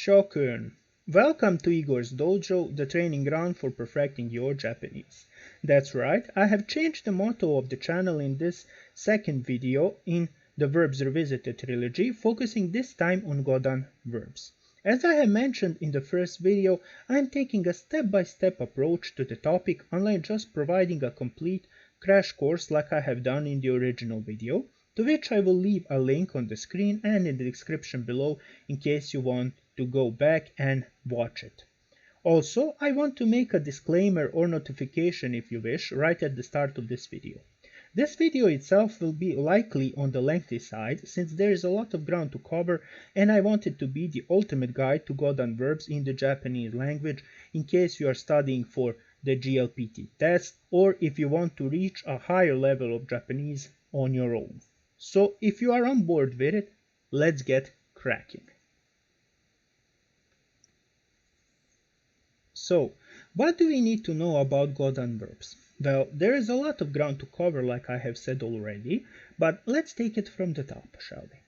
Shokun! Welcome to Igor's Dojo, the training ground for perfecting your Japanese. That's right, I have changed the motto of the channel in this second video in the Verbs Revisited Trilogy, focusing this time on Godan verbs. As I have mentioned in the first video, I am taking a step-by-step approach to the topic, unlike just providing a complete crash course like I have done in the original video, to which I will leave a link on the screen and in the description below in case you want to go back and watch it. Also, I want to make a disclaimer or notification if you wish right at the start of this video. This video itself will be likely on the lengthy side since there is a lot of ground to cover and I want it to be the ultimate guide to Godan verbs in the Japanese language in case you are studying for the JLPT test or if you want to reach a higher level of Japanese on your own. So if you are on board with it, let's get cracking. So, what do we need to know about Godan verbs? Well, there is a lot of ground to cover like I have said already, but let's take it from the top, shall we?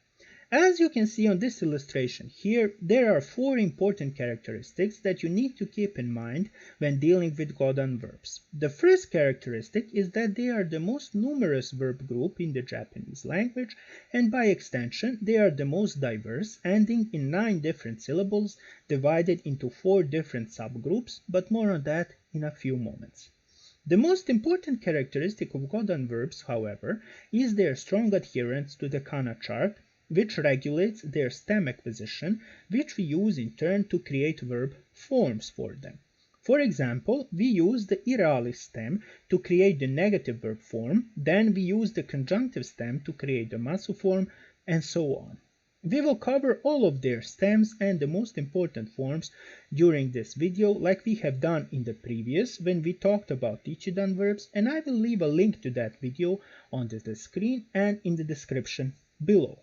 As you can see on this illustration here, there are four important characteristics that you need to keep in mind when dealing with Godan verbs. The first characteristic is that they are the most numerous verb group in the Japanese language, and by extension, they are the most diverse, ending in 9 different syllables, divided into 4 different subgroups, but more on that in a few moments. The most important characteristic of Godan verbs, however, is their strong adherence to the Thekana chart, which regulates their stem acquisition, which we use in turn to create verb forms for them. For example, we use the Irrealis stem to create the negative verb form, then we use the Conjunctive Stem to create the Masu form, and so on. We will cover all of their stems and the most important forms during this video like we have done in the previous when we talked about Ichidan verbs, and I will leave a link to that video on the screen and in the description below.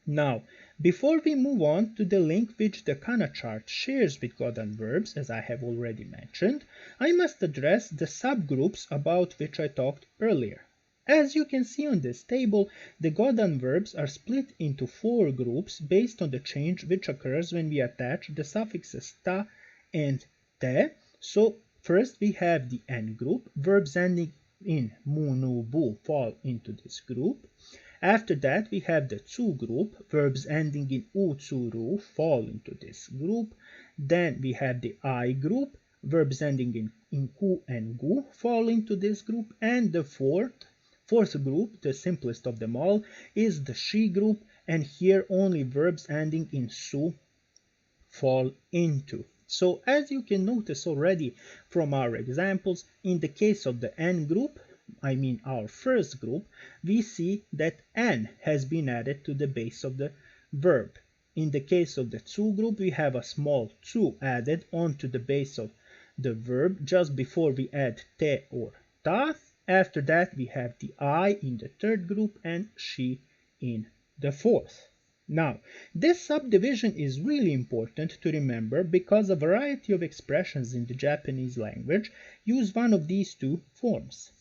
Now, before we move on to the link which the Thekana chart shares with Godan verbs, as I have already mentioned, I must address the subgroups about which I talked earlier. As you can see on this table, the Godan verbs are split into 4 groups based on the change which occurs when we attach the suffixes ta and te. So, first we have the N group, verbs ending in mu, nu, bu fall into this group. After that, we have the tsu group, verbs ending in u, tsu, ru fall into this group. Then we have the I group, verbs ending in ku and gu fall into this group. And the fourth group, the simplest of them all, is the she group, and here only verbs ending in su fall into. So as you can notice already from our examples, in the case of the N group, I mean our first group, we see that N has been added to the base of the verb. In the case of the tsu group, we have a small tsu added onto the base of the verb just before we add te or ta. After that, we have the I in the third group and she in the fourth. Now, this subdivision is really important to remember because a variety of expressions in the Japanese language use one of these two forms.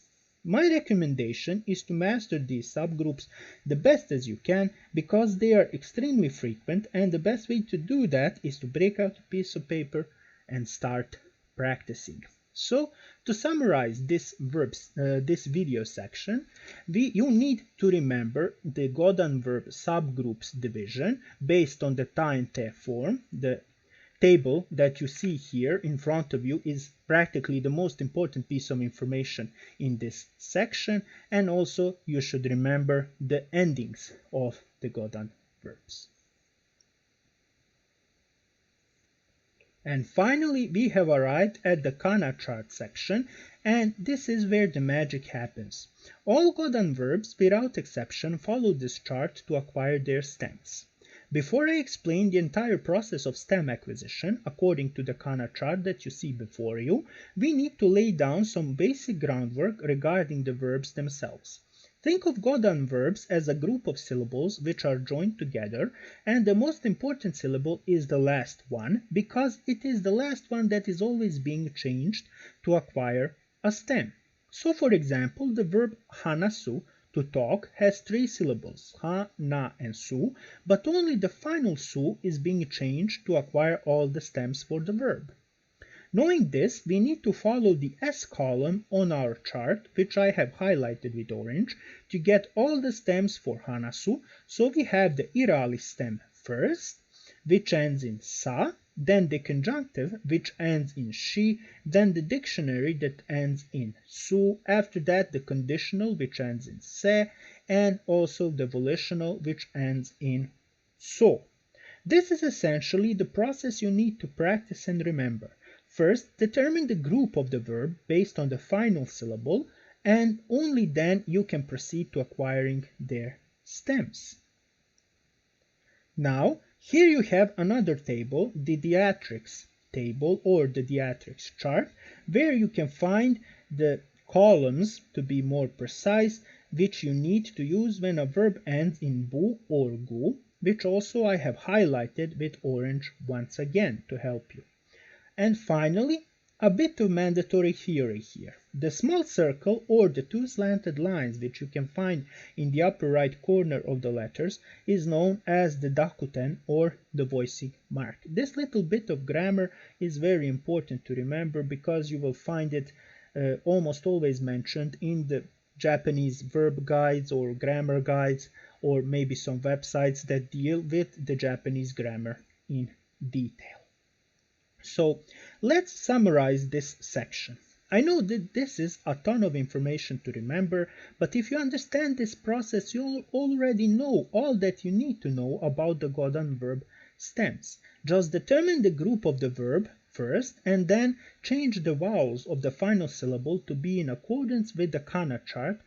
My recommendation is to master these subgroups the best as you can because they are extremely frequent, and the best way to do that is to break out a piece of paper and start practicing. So, to summarize this video section, you need to remember the Godan verb subgroups division based on the ta and te form. The table that you see here in front of you is practically the most important piece of information in this section, and also you should remember the endings of the Godan verbs. And finally, we have arrived at the Thekana chart section, and this is where the magic happens. All Godan verbs, without exception, follow this chart to acquire their stems. Before I explain the entire process of stem acquisition, according to the Thekana chart that you see before you, we need to lay down some basic groundwork regarding the verbs themselves. Think of Godan verbs as a group of syllables which are joined together, and the most important syllable is the last one because it is the last one that is always being changed to acquire a stem. So for example, the verb hanasu, to talk has three syllables, ha, na, and su, but only the final su is being changed to acquire all the stems for the verb. Knowing this, we need to follow the S column on our chart, which I have highlighted with orange, to get all the stems for hanasu. So we have the Irrealis stem first, which ends in sa, then the conjunctive, which ends in she, then the dictionary that ends in su, after that the conditional, which ends in se, and also the volitional, which ends in so. This is essentially the process you need to practice and remember. First, determine the group of the verb based on the final syllable, and only then you can proceed to acquiring their stems. Now, here you have another table, the diatrics table or the diatrics chart, where you can find the columns, to be more precise, which you need to use when a verb ends in bu or gu, which also I have highlighted with orange once again to help you. And finally, a bit of mandatory theory here. The small circle or the two slanted lines which you can find in the upper right corner of the letters is known as the dakuten or the voicing mark. This little bit of grammar is very important to remember because you will find it almost always mentioned in the Japanese verb guides or grammar guides, or maybe some websites that deal with the Japanese grammar in detail. So let's summarize this section. I know that this is a ton of information to remember, but if you understand this process, you'll already know all that you need to know about the Godan verb stems. Just determine the group of the verb first, and then change the vowels of the final syllable to be in accordance with the Thekana chart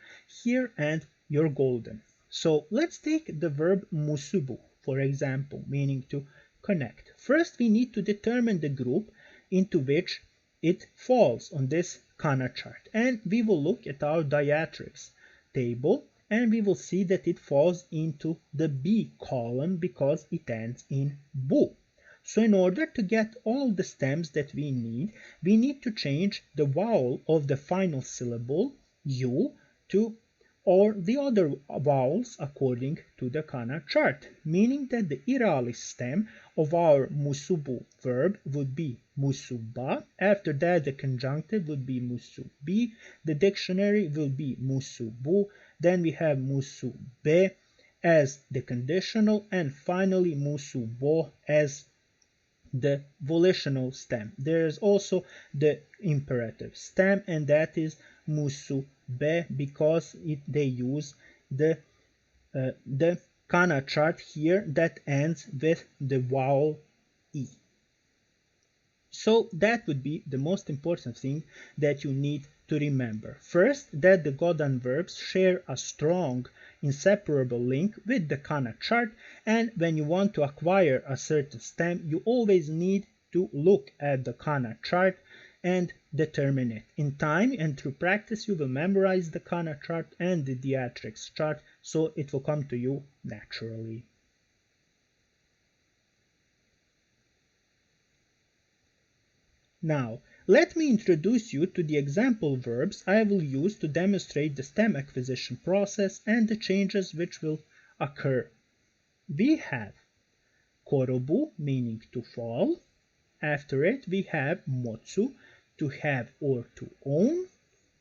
here, and you're golden. So let's take the verb musubu, for example, meaning to connect. First, we need to determine the group into which it falls on this Thekana chart, and we will look at our diatrics table, and we will see that it falls into the B column because it ends in bu. So in order to get all the stems that we need to change the vowel of the final syllable u to or the other vowels according to the Thekana chart, meaning that the Irrealis stem of our musubu verb would be musuba, after that the conjunctive would be musubi, the dictionary will be musubu, then we have musube as the conditional, and finally musubo as the volitional stem. There is also the imperative stem, and that is musube because they use the Thekana chart here that ends with the vowel e. So that would be the most important thing that you need to remember. First, that the Godan verbs share a strong inseparable link with the Thekana chart, and when you want to acquire a certain stem, you always need to look at the Thekana chart and determine it. In time and through practice, you will memorize the Thekana chart and the diatrics chart, so it will come to you naturally. Now, let me introduce you to the example verbs I will use to demonstrate the stem acquisition process and the changes which will occur. We have korobu, meaning to fall. After it, we have motsu, to have or to own.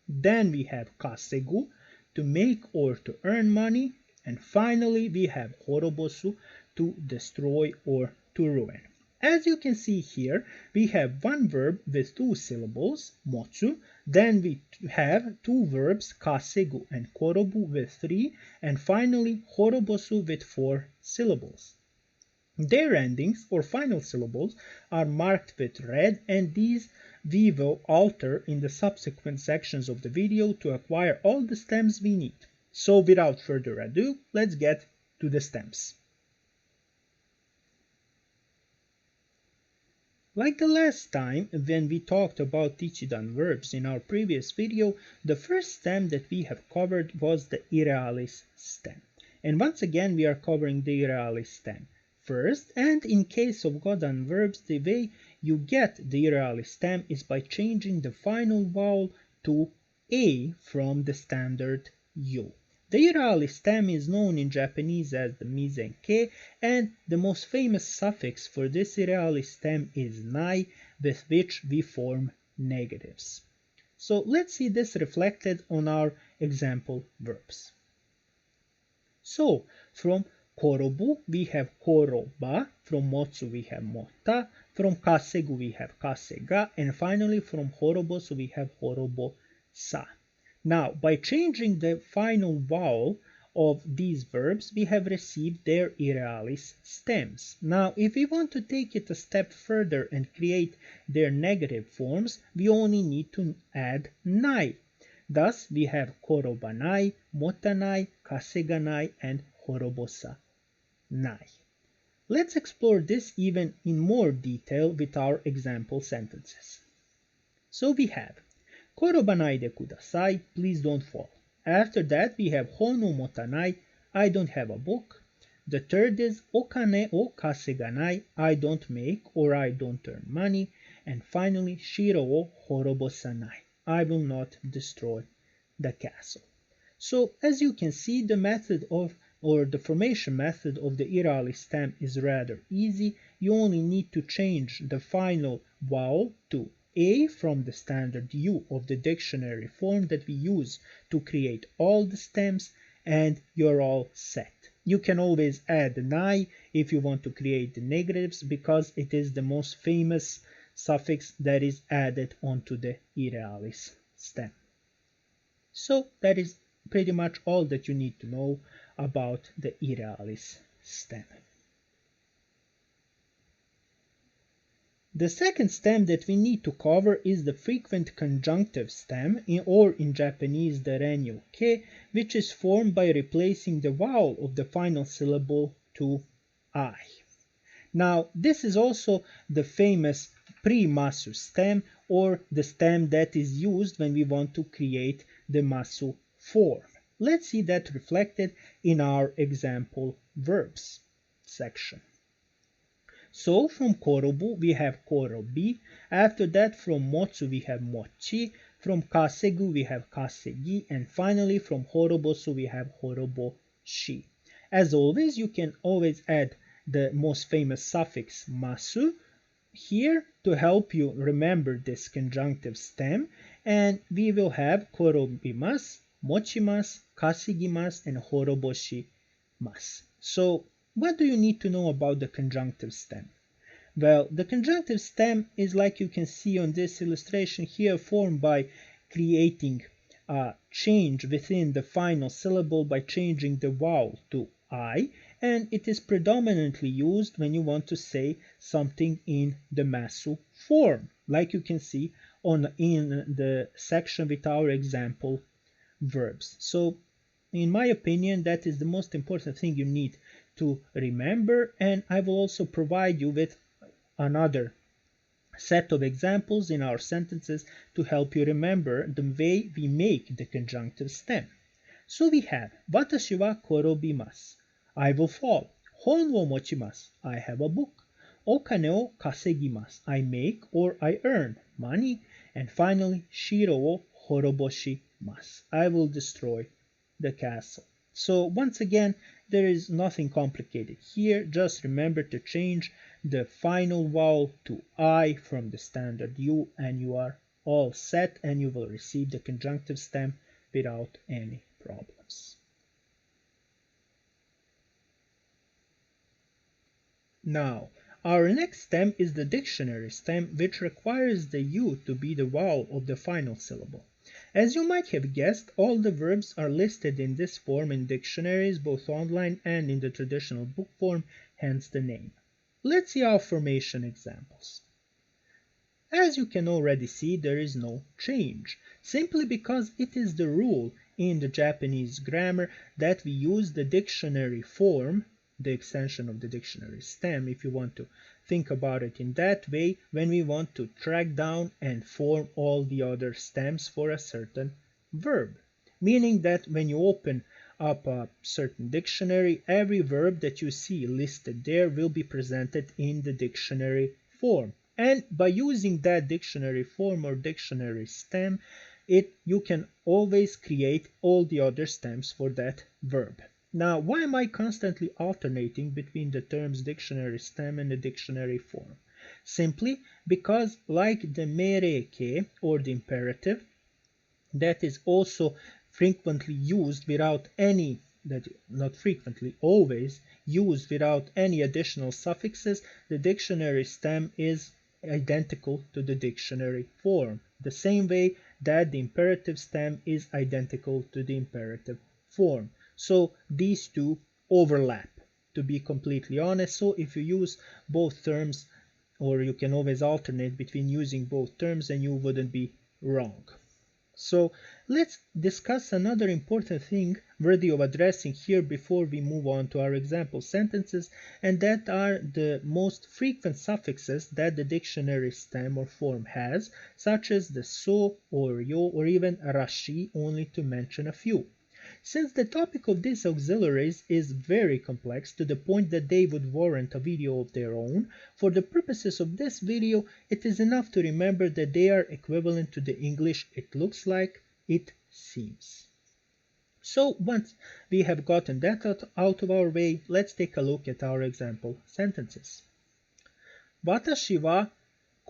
Then we have kasegu, to make or to earn money. And finally, we have horobosu, to destroy or to ruin. As you can see here, we have one verb with two syllables, motsu, then we have two verbs, kasegu and korobu, with three, and finally horobosu with 4 syllables. Their endings or final syllables are marked with red, and these we will alter in the subsequent sections of the video to acquire all the stems we need. So without further ado, let's get to the stems. Like the last time when we talked about Ichidan verbs in our previous video, the first stem that we have covered was the Irrealis stem. And once again we are covering the Irrealis stem first, and in case of Godan verbs, the way you get the Irrealis stem is by changing the final vowel to A from the standard U. The Irrealis stem is known in Japanese as the mizenke, and the most famous suffix for this Irrealis stem is nai, with which we form negatives. So let's see this reflected on our example verbs. So from korobu we have koroba, from motsu we have mota, from kasegu we have kasega, and finally from horobosu we have horobosa. Now, by changing the final vowel of these verbs, we have received their Irrealis stems. Now, if we want to take it a step further and create their negative forms, we only need to add nai. Thus, we have korobanai, motanai, kaseganai, and horobosanai. Let's explore this even in more detail with our example sentences. So we have Korobanai de kudasai, please don't fall. After that we have hon o motanai, I don't have a book. The third is okane o kaseganai, I don't make or I don't earn money. And finally shiro o horobosanai, I will not destroy the castle. So as you can see, the method of the formation method of the Irrealis stem is rather easy. You only need to change the final vowel to A from the standard U of the dictionary form that we use to create all the stems, and you're all set. You can always add an I if you want to create the negatives, because it is the most famous suffix that is added onto the Irrealis stem. So that is pretty much all that you need to know about the Irrealis stem. The second stem that we need to cover is the frequent conjunctive stem, or in Japanese the renyu ke, which is formed by replacing the vowel of the final syllable to I. Now, this is also the famous pre-Masu stem, or the stem that is used when we want to create the Masu form. Let's see that reflected in our example verbs section. So from korobu we have korobi, after that from motsu we have mochi, from kasegu we have kasegi, and finally from horobosu we have horoboshi. As always, you can always add the most famous suffix masu here to help you remember this conjunctive stem, and we will have korobimasu, mochimasu, kasegimasu, and horoboshimasu. So what do you need to know about the conjunctive stem? Well, the conjunctive stem is, like you can see on this illustration here, formed by creating a change within the final syllable by changing the vowel to I, and it is predominantly used when you want to say something in the Masu form, like you can see in the section with our example verbs. So in my opinion, that is the most important thing you need to remember, and I will also provide you with another set of examples in our sentences to help you remember the way we make the conjunctive stem. So we have watashi wa korobimasu, I will fall. Hon wo mochimasu, I have a book. Okane o kasegimasu, I make or I earn money. And finally, shiro wo horoboshimasu, I will destroy the castle. So once again, there is nothing complicated here. Just remember to change the final vowel to I from the standard U, and you are all set, and you will receive the conjunctive stem without any problems. Now, our next stem is the dictionary stem, which requires the U to be the vowel of the final syllable. As you might have guessed, all the verbs are listed in this form in dictionaries, both online and in the traditional book form, hence the name. Let's see our formation examples. As you can already see, there is no change, simply because it is the rule in the Japanese grammar that we use the dictionary form, the extension of the dictionary stem, if you want to think about it in that way, when we want to track down and form all the other stems for a certain verb. Meaning that when you open up a certain dictionary, every verb that you see listed there will be presented in the dictionary form. And by using that dictionary form or dictionary stem, you can always create all the other stems for that verb. Now, why am I constantly alternating between the terms dictionary stem and the dictionary form? Simply because, like the mereke or the imperative, that is also frequently used without any, that not frequently, always used without any additional suffixes, the dictionary stem is identical to the dictionary form, the same way that the imperative stem is identical to the imperative form. So these two overlap, to be completely honest. So if you use both terms, or you can always alternate between using both terms, and you wouldn't be wrong. So let's discuss another important thing worthy of addressing here before we move on to our example sentences, and that are the most frequent suffixes that the dictionary stem or form has, such as the so or yo or even rashi, only to mention a few. Since the topic of these auxiliaries is very complex to the point that they would warrant a video of their own, for the purposes of this video it is enough to remember that they are equivalent to the English it looks like, it seems. So once we have gotten that out of our way, let's take a look at our example sentences. Watashi wa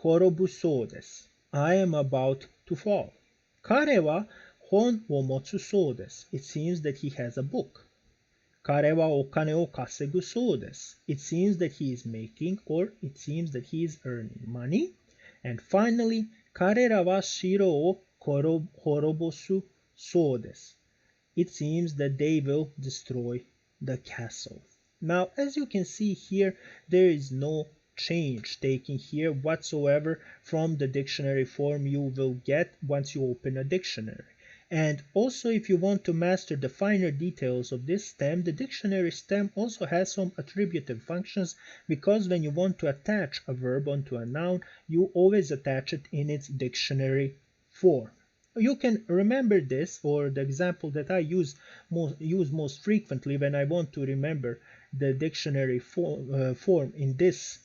korobu sou desu. I am about to fall. Kare wa hon wo motsu sou desu. It seems that he has a book. Kare wa okane o kasegu sou desu. It seems that he is making, or it seems that he is earning money. And finally, karera wa shiro o horobosu sou desu. It seems that they will destroy the castle. Now, as you can see here, there is no change taken here whatsoever from the dictionary form you will get once you open a dictionary. And also, if you want to master the finer details of this stem, the dictionary stem also has some attributive functions, because when you want to attach a verb onto a noun, you always attach it in its dictionary form. You can remember this, or the example that I use most frequently when I want to remember the dictionary form in this,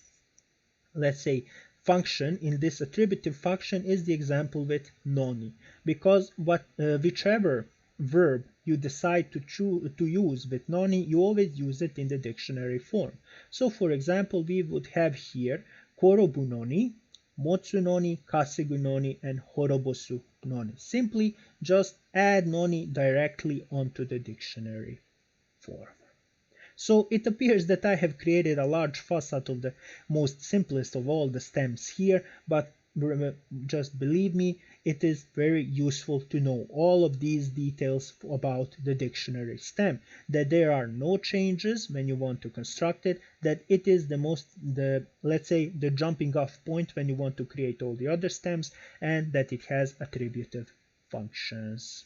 let's say, function, in this attributive function, is the example with noni, because whichever verb you decide to use with noni, you always use it in the dictionary form. So for example, we would have here korobu noni, motsu noni, kasegu noni, and horobosu noni. Simply just add noni directly onto the dictionary form. So it appears that I have created a large fuss out of the most simplest of all the stems here, but just believe me, it is very useful to know all of these details about the dictionary stem, that there are no changes when you want to construct it, that it is let's say, the jumping off point when you want to create all the other stems, and that it has attributive functions.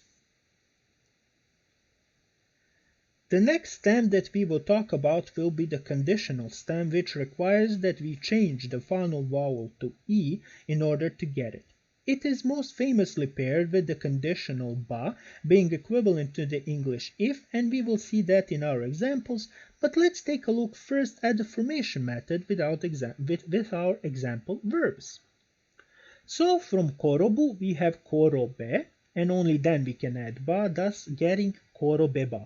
The next stem that we will talk about will be the conditional stem, which requires that we change the final vowel to E in order to get it. It is most famously paired with the conditional ba, being equivalent to the English if, and we will see that in our examples, but let's take a look first at the formation method with our example verbs. So from korobu we have korobe, and only then we can add ba, thus getting korobeba.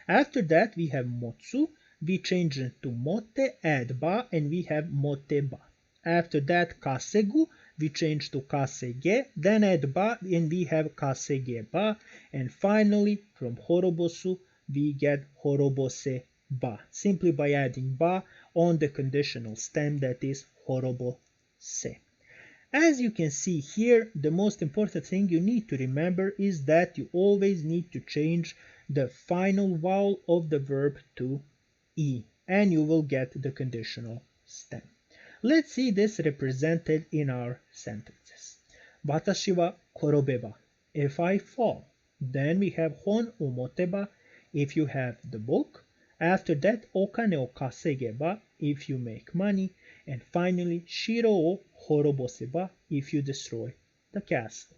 After that we have motsu, we change it to motte, add ba, and we have moteba. After that kasegu, we change to kasege, then add ba, and we have kasegeba. And finally, from horobosu, we get horobose ba, simply by adding ba on the conditional stem, that is horobose. As you can see here, the most important thing you need to remember is that you always need to change the final vowel of the verb to E, and you will get the conditional stem. Let's see this represented in our sentences. Watashi wa korobeba, if I fall. Then we have hon o moteba, if you have the book. After that, okane o kasegeba, if you make money. And finally, shiro o horoboseba, if you destroy the castle.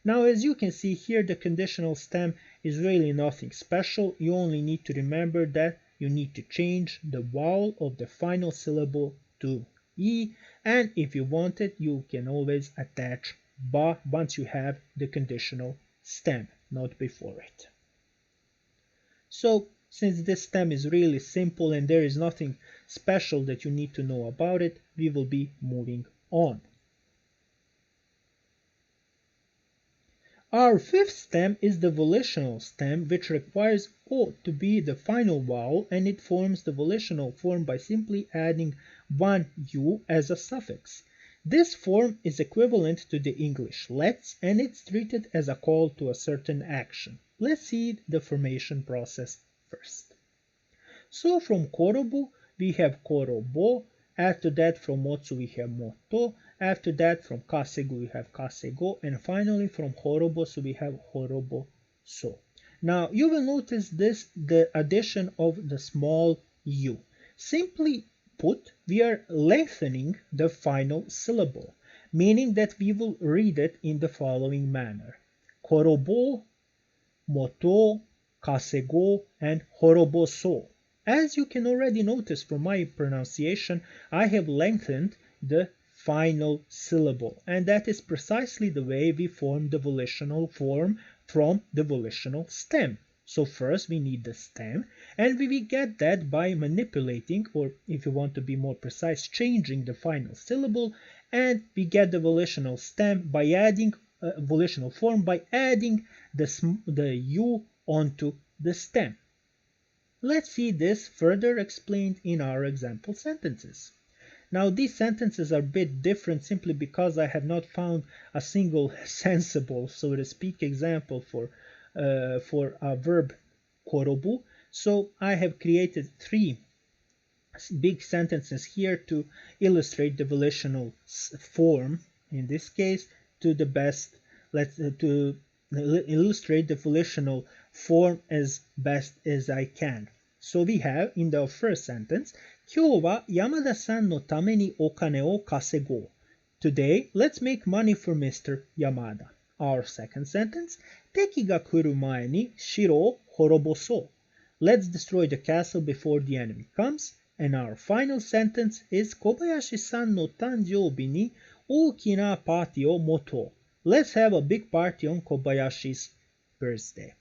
Now, as you can see here, the conditional stem is really nothing special. You only need to remember that you need to change the vowel of the final syllable to E, and if you want it, you can always attach ba once you have the conditional stem, not before it. So since this stem is really simple and there is nothing special that you need to know about it, we will be moving on. Our fifth stem is the volitional stem, which requires O to be the final vowel, and it forms the volitional form by simply adding one U as a suffix. This form is equivalent to the English let's, and it's treated as a call to a certain action. Let's see the formation process first. So from korobu we have korobo, after that from motsu we have moto, after that from kasegu we have kasego, and finally from horobosu we have horoboso. Now you will notice the addition of the small u. Simply put, we are lengthening the final syllable, meaning that we will read it in the following manner: korobo, moto, kasego, and horoboso. As you can already notice from my pronunciation, I have lengthened the final syllable, and that is precisely the way we form the volitional form from the volitional stem. So first we need the stem, and we will get that by manipulating, or if you want to be more precise, changing the final syllable, and we get the volitional stem by adding volitional form by adding the u onto the stem. Let's see this further explained in our example sentences. Now these sentences are a bit different simply because I have not found a single sensible, so to speak, example for a verb korobu. So I have created three big sentences here to illustrate the volitional form, in this case, to the best, to illustrate the volitional form as best as I can. So we have in the first sentence, 今日は山田さんのためにお金を稼ごう. Today, let's make money for Mr. Yamada. Our second sentence, 敵が来る前に城を滅ぼそう. Let's destroy the castle before the enemy comes. And our final sentence is 小林さんの誕生日に大きなパーティーを持とう. Let's have a big party on Kobayashi's birthday.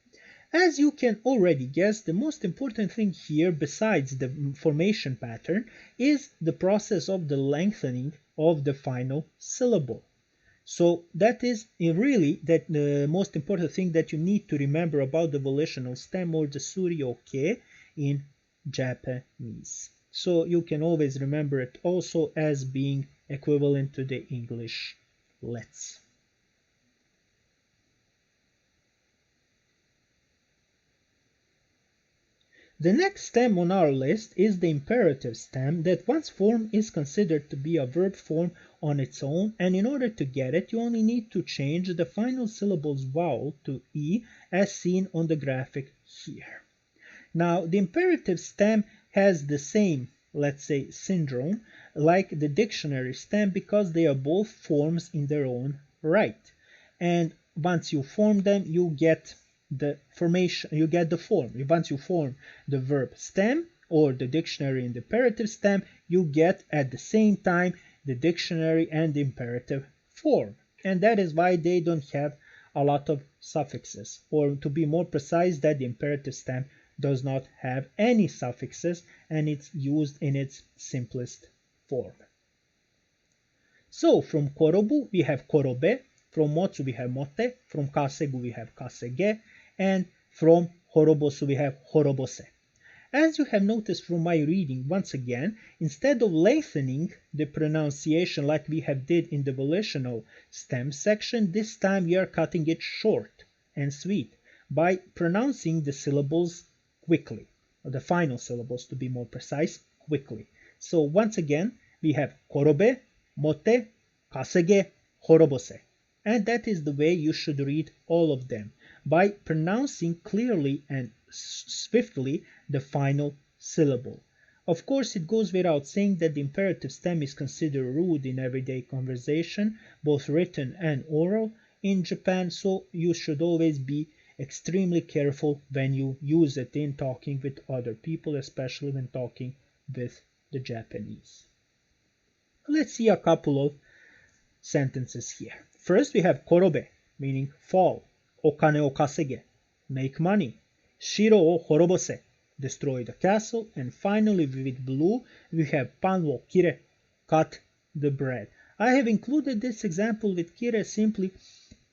As you can already guess, the most important thing here, besides the formation pattern, is the process of the lengthening of the final syllable. So that is really the most important thing that you need to remember about the volitional stem, or the suryoke in Japanese. So you can always remember it also as being equivalent to the English let's. The next stem on our list is the imperative stem, that once formed is considered to be a verb form on its own, and in order to get it you only need to change the final syllable's vowel to E as seen on the graphic here. Now the imperative stem has the same, let's say, syndrome like the dictionary stem, because they are both forms in their own right, and once you form them you get the formation, you get the form. Once you form the verb stem or the dictionary and the imperative stem, you get at the same time the dictionary and the imperative form, and that is why they don't have a lot of suffixes, or to be more precise, that the imperative stem does not have any suffixes and it's used in its simplest form. So from korobu we have korobe, from motsu we have mote, from kasegu we have kasege, and from horobosu we have horobose. As you have noticed from my reading, once again, instead of lengthening the pronunciation like we have did in the volitional stem section, this time we are cutting it short and sweet by pronouncing the syllables quickly, or the final syllables to be more precise, quickly. So once again, we have korobe, mote, kasege, horobose. And that is the way you should read all of them, by pronouncing clearly and swiftly the final syllable. Of course, it goes without saying that the imperative stem is considered rude in everyday conversation, both written and oral, in Japan, so you should always be extremely careful when you use it in talking with other people, especially when talking with the Japanese. Let's see a couple of sentences here. First we have korobe, meaning fall, okane o kasege, make money, shiro o horobose, destroy the castle, and finally with blue we have pan wo kire, cut the bread. I have included this example with kire simply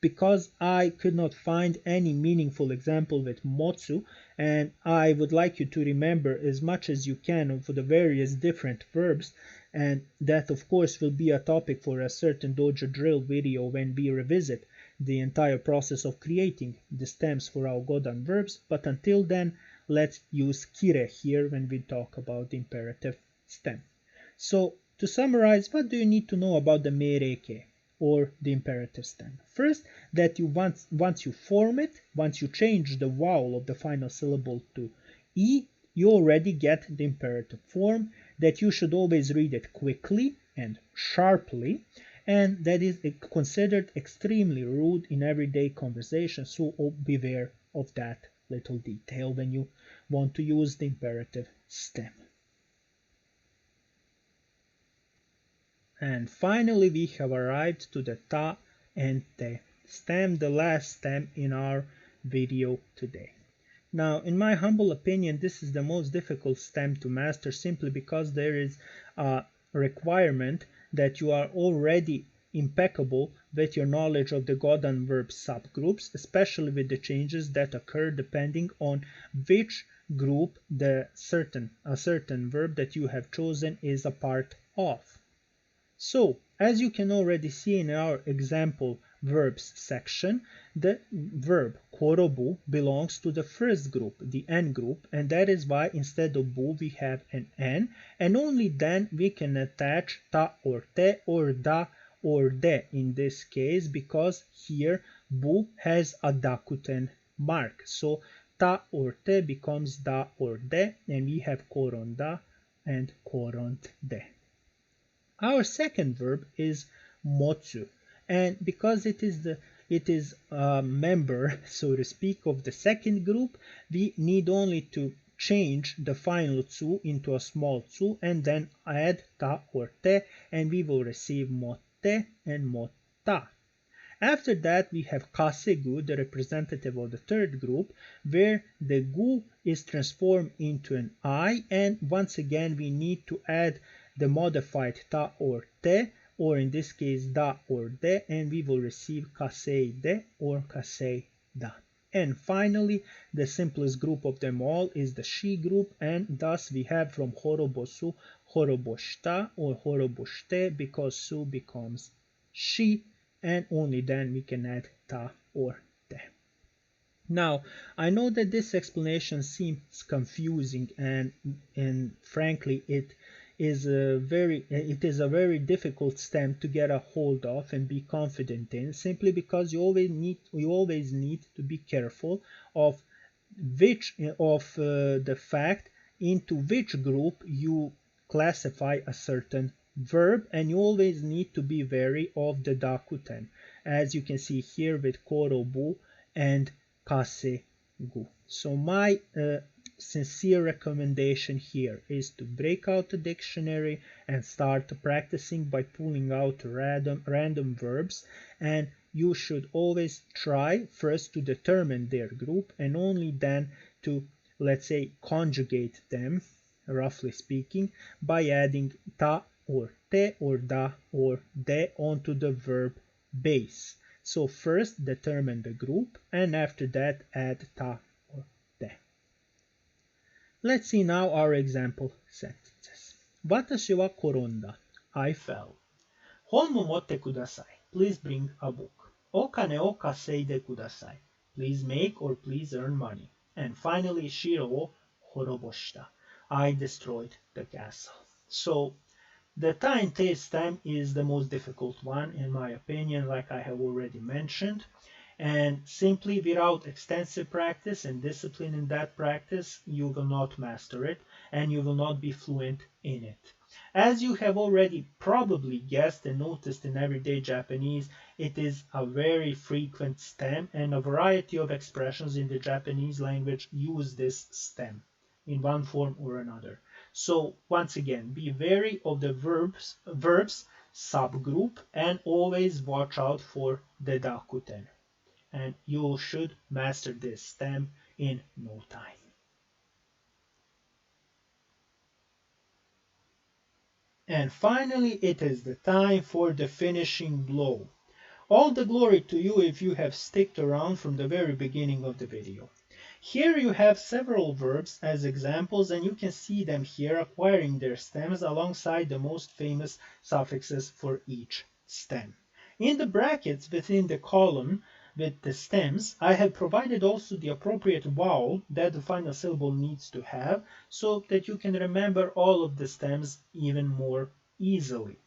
because I could not find any meaningful example with motsu, and I would like you to remember as much as you can for the various different verbs, and that of course will be a topic for a certain dojo drill video when we revisit the entire process of creating the stems for our Godan verbs, but until then let's use kire here when we talk about the imperative stem. So to summarize, what do you need to know about the meireke, or the imperative stem? First, that you once you form it, once you change the vowel of the final syllable to e, you already get the imperative form, that you should always read it quickly and sharply, and that is considered extremely rude in everyday conversation, so beware of that little detail when you want to use the imperative stem. And finally we have arrived to the ta and te stem, the last stem in our video today. Now, in my humble opinion, this is the most difficult stem to master simply because there is a requirement that you are already impeccable with your knowledge of the Godan verb subgroups, especially with the changes that occur depending on which group a certain verb that you have chosen is a part of. So, as you can already see in our example verbs section, the verb korobu belongs to the first group, the N group, and that is why instead of bu we have an N, and only then we can attach ta or te or da or de in this case, because here bu has a dakuten mark. So ta or te becomes da or de, and we have koronda and koront de. Our second verb is motsu, and because it is a member, so to speak, of the second group, we need only to change the final tsu into a small tsu and then add ta or te, and we will receive motte and motta. After that we have kasegu, the representative of the third group, where the gu is transformed into an I, and once again we need to add the modified ta or te, or in this case da or de, and we will receive kasei de or kasei da. And finally, the simplest group of them all is the she group, and thus we have from horobosu horoboshita or horoboshite, because su becomes she, and only then we can add ta or te. Now, I know that this explanation seems confusing, and frankly it is a very difficult stem to get a hold of and be confident in, simply because you always need to be careful of the fact into which group you classify a certain verb, and you always need to be wary of the dakuten, as you can see here with korobu and kasegu. So my sincere recommendation here is to break out the dictionary and start practicing by pulling out random verbs, and you should always try first to determine their group and only then to, let's say, conjugate them, roughly speaking, by adding ta or te or da or de onto the verb base. So first determine the group and after that add ta or te. Let's see now our example sentences. Watashi wa koronda. I fell. Hon mo motte kudasai. Please bring a book. Okane o kaseide kudasai. Please make or please earn money. And finally, shiro wo horoboshita. I destroyed the castle. So the ta and te stem is the most difficult one in my opinion, like I have already mentioned. And simply without extensive practice and discipline in that practice, you will not master it and you will not be fluent in it. As you have already probably guessed and noticed in everyday Japanese, it is a very frequent stem, and a variety of expressions in the Japanese language use this stem in one form or another. So once again, be wary of the verbs subgroup, and always watch out for the dakuten. And you should master this stem in no time. And finally, it is the time for the finishing blow. All the glory to you if you have sticked around from the very beginning of the video. Here you have several verbs as examples, and you can see them here acquiring their stems alongside the most famous suffixes for each stem. In the brackets within the column with the stems, I have provided also the appropriate vowel that the final syllable needs to have so that you can remember all of the stems even more easily.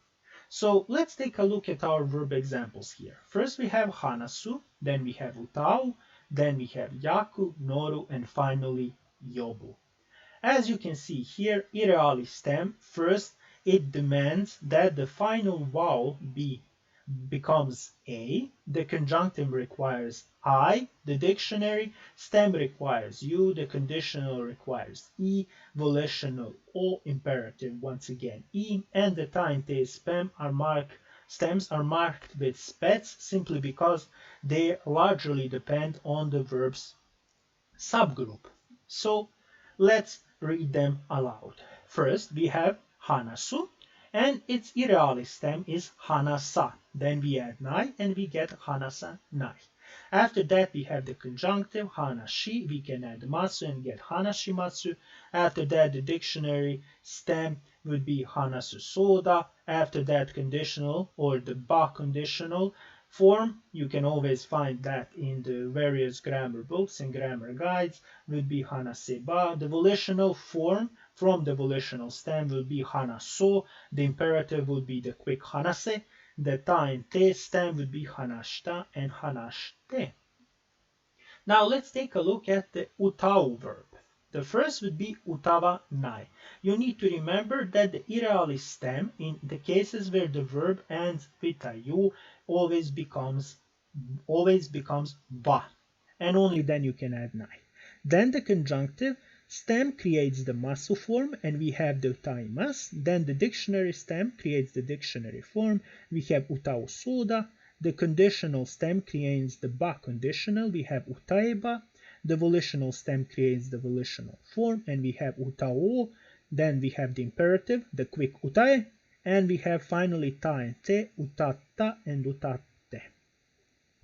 So let's take a look at our verb examples here. First we have hanasu, then we have utau, then we have yaku, noru, and finally yobu. As you can see here, Irrealis stem, first it demands that the final vowel becomes A, the conjunctive requires I, the dictionary stem requires U, the conditional requires E, volitional O, imperative once again E, and the time stems are marked with spets simply because they largely depend on the verb's subgroup. So let's read them aloud. First we have hanasu, and its Irrealis stem is hanasa. Then we add nai and we get hanasa nai. After that we have the conjunctive hanashi, we can add masu and get hanashimatsu. After that the dictionary stem would be hanasu soda. After that conditional or the ba conditional form, you can always find that in the various grammar books and grammar guides, would be hanaseba. The volitional form from the volitional stem will be hanaso. The imperative would be the quick hanase. The ta and te stem would be hanashta and hanashte. Now let's take a look at the utau verb. The first would be utava nai. You need to remember that the Irrealis stem, in the cases where the verb ends with a u, always becomes va, and only then you can add nai. Then the conjunctive stem creates the masu form, and we have the utaimas. Then the dictionary stem creates the dictionary form. We have utau soda. The conditional stem creates the ba conditional. We have utaiba. The volitional stem creates the volitional form, and we have utao. Then we have the imperative, the quick utai, and we have finally ta and te, utatta and utatte.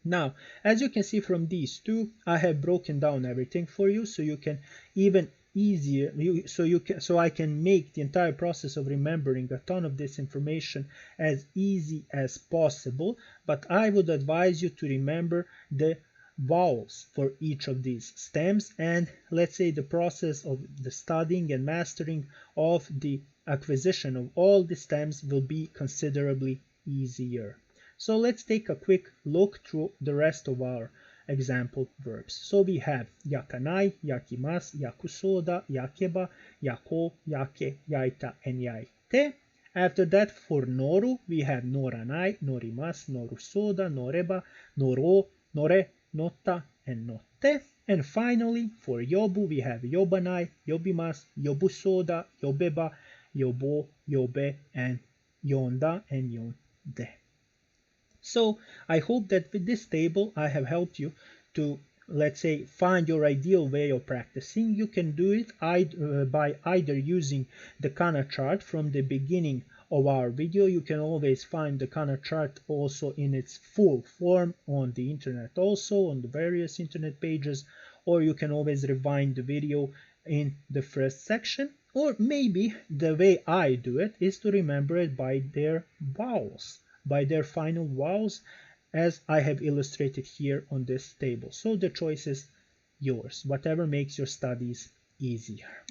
Now, as you can see from these two, I have broken down everything for you, so you can even easier, so I can make the entire process of remembering a ton of this information as easy as possible. But I would advise you to remember the vowels for each of these stems, and let's say the process of the studying and mastering of the acquisition of all the stems will be considerably easier. So let's take a quick look through the rest of our example verbs. So we have yakanai, yakimas, yakusoda, yakeba, yako, yake, yaita, and yaite. After that, for noru, we have noranai, norimas, norusoda, noreba, noro, nore, nota, and notte. And finally, for yobu, we have yobanai, yobimas, yobusoda, yobeba, yobo, yobe, and yonda, and yonde. So I hope that with this table I have helped you to, let's say, find your ideal way of practicing. You can do it by either using the Thekana chart from the beginning of our video. You can always find the Thekana chart also in its full form on the internet, also on the various internet pages, or you can always rewind the video in the first section. Or maybe the way I do it is to remember it by their vowels, by their final vowels, as I have illustrated here on this table. So the choice is yours, whatever makes your studies easier.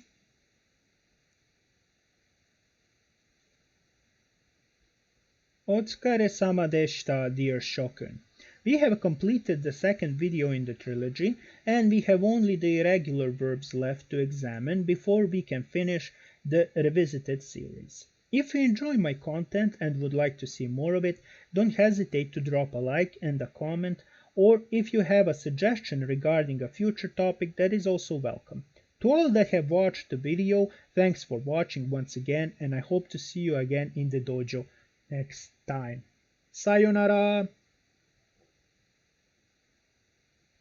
Otsukare sama deshita, dear Shokun. We have completed the second video in the trilogy, and we have only the irregular verbs left to examine before we can finish the revisited series. If you enjoy my content and would like to see more of it, don't hesitate to drop a like and a comment, or if you have a suggestion regarding a future topic, that is also welcome. To all that have watched the video, thanks for watching once again, and I hope to see you again in the dojo next time. Sayonara!